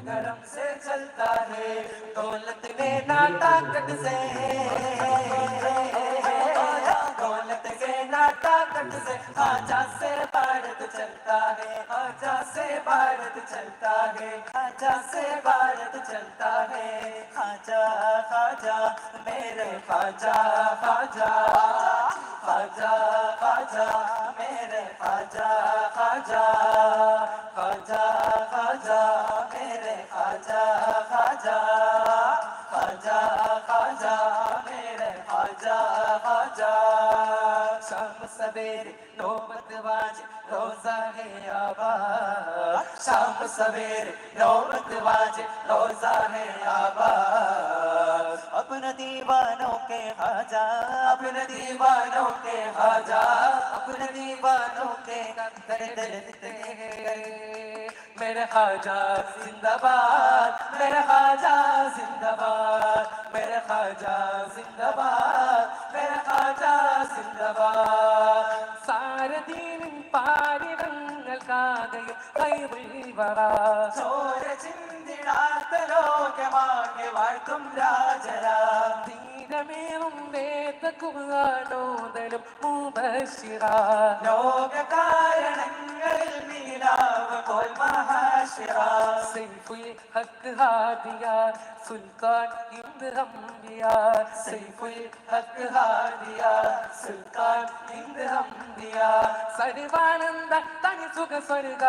करम से चलता है, दौलत में ना ताकत से, दौलत से ना ताकत से, खाजा से भारत चलता है, खाजा से भारत चलता है, खाजा से भारत चलता है। खाजा खाजा मेरे खाजा खाजा, खाजा खाजा मेरे खाजा खाजा, खाजा खाजा मेरे खाजा खाजा, खाजा खाजा मेरे खाजा खाजा। शाम सवेरे नौबत बाजे रोजा है आबाद, शाम सवेरे नौबत बाजे रोजा है आबाद। अपने दीवानों के खाजा, अपने दीवानों के खाजा, अपने दीवानों के मेरे खाजा जिंदाबाद, मेरे खाजा जिंदाबाद, मेरे खाजा जिंदाबाद, मेरे खाजा जिंदाबाद। सारे दीन പാരിടങ്ങൾക്കാകയും കൈവീവറ ചോര ചിന്തിടാത്ത ലോകമാകെ വാഴ്ത്തും രാജരാ. ദീനമേറും വേദകുമാനോദലും മുബശ്ശിറ ലോക കാരണങ്ങളിൽ മീലാവ് പോൽ മഹാശിറ. സൈഫുൽ ഹക്ക് ഹാദിയാർ സുൽത്താൻ ഇന്ദ് ഹംദിയാർ, സൈഫുൽ ഹക്ക് ഹാദിയാർ സുൽത്താൻ ഇന്ദ് ഹംദിയാർ. സർവാനന്ദ തനി സുഖ സ്വർഗ,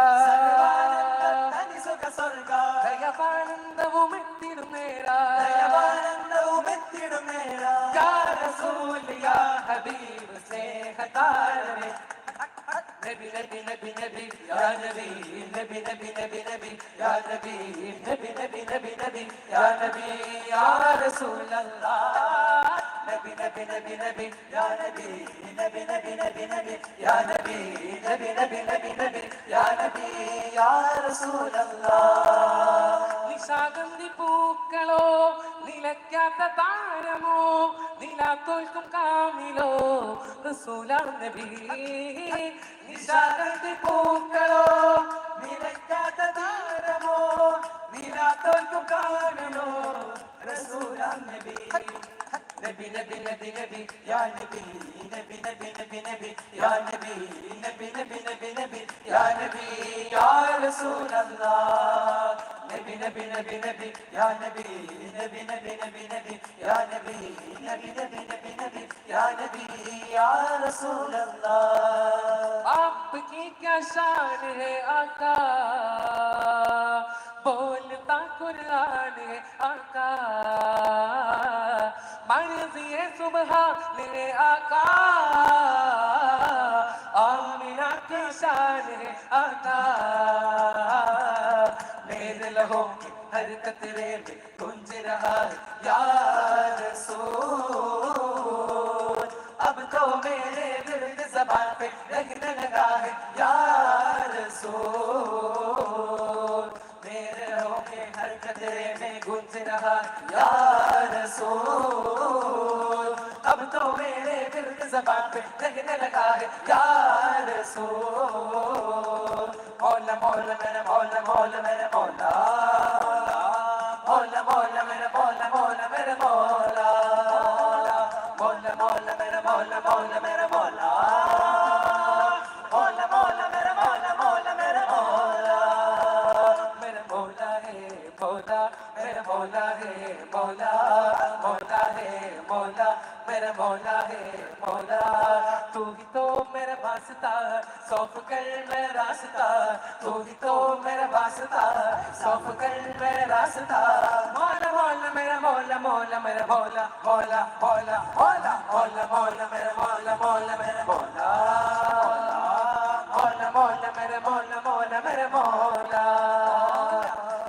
തനി സുഖ സ്വർഗ. ദയവാനന്ദവും എത്തിടും നേരാ, ദയവാനന്ദവും എത്തിടും നേരാ. യാ റസൂൽ യാ ഹബീബ് സ്നേഹതാരമേ. നബി നബി നബി നബി യാ നബി, നബി നബി നബി നബി യാ നബി, നബി നബി നബി നബി യാ നബി. യാ റസൂലല്ലാഹ് നബി നബി നബി നബി യാ നബി, നബി നബി നബി നബി യാ നബി, നബി നബി നബി നബി യാ നബി. യാ റസൂലല്ലാഹ്. നിശാഗന്ധി പൂക്കളോ നിലയ്ക്കാത്ത താരമോ, നിലാത്തോൽക്കും കാമിലോ റസൂലാണ് നബി. നിശാഗന്ധി പൂക്കളോ നിലയ്ക്കാത്ത താരമോ, നിലാത്തോൽക്കും കാമിലോ റസൂലാണ് നബി. നബി നബി നബി നബി യാ നബി, നബി നബി നബി നബി യാ നബി, നബി നബി നബി നബി യാ നബി. യാ റസൂലല്ലാഹ് നബി നബി നബി നബി യാ നബി, നബി നബി നബി നബി യാ നബി, നബി നബി നബി നബി യാ നബി. യാ റസൂലല്ലാഹ്. आपकी क्या शान है आका, बोलता कुरान है आका. मर्ज़िए सुबहान है आका, आमिना की शान है आका. मेरे लहू की हर कतरे में गूंज रहा है या रसूल. अब तो मेरे दिल ज़बान पे लगने लगा है या रसूल. मेरे लहू के हर कतरे में गूंज रहा या रसूल. अब तो मेरे दिल ज़बान पे लगने लगा है या रसूल. मौला मौला मेरा मौला, मौला मेरा मौला, मौला मौला मेरा मौला, मौला मेरा मौला, मौला मौला मेरा मौला, मौला मेरा मौला, मौला मौला मेरा मौला, मौला मेरा मौला. मेरा मौला है मौला, मेरा मौला है मौला, मौला है मौला, मेरा मौला है मौला. तू ही तो मेरा वास्ता, सौंप कर मेरा रास्ता. तू ही तो मेरा वास्ता, सौंप कर मेरा रास्ता. मौला मौला मेरा मौला, मौला मेरा मौला, मौला मौला मौला, मौला मौला मेरा मौला, मौला मेरा मौला, मौला मौला मेरा मौला, मौला मेरा मौला,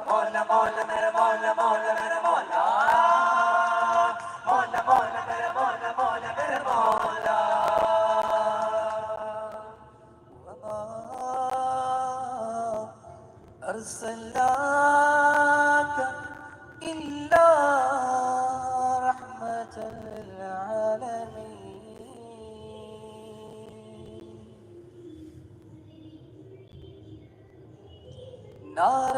मौला मौला मेरा मौला, मौला मेरा मौला, मौला मौला मेरा मौला, मौला मेरा मौला. أرسلناك إلا رحمة للعالمين. نار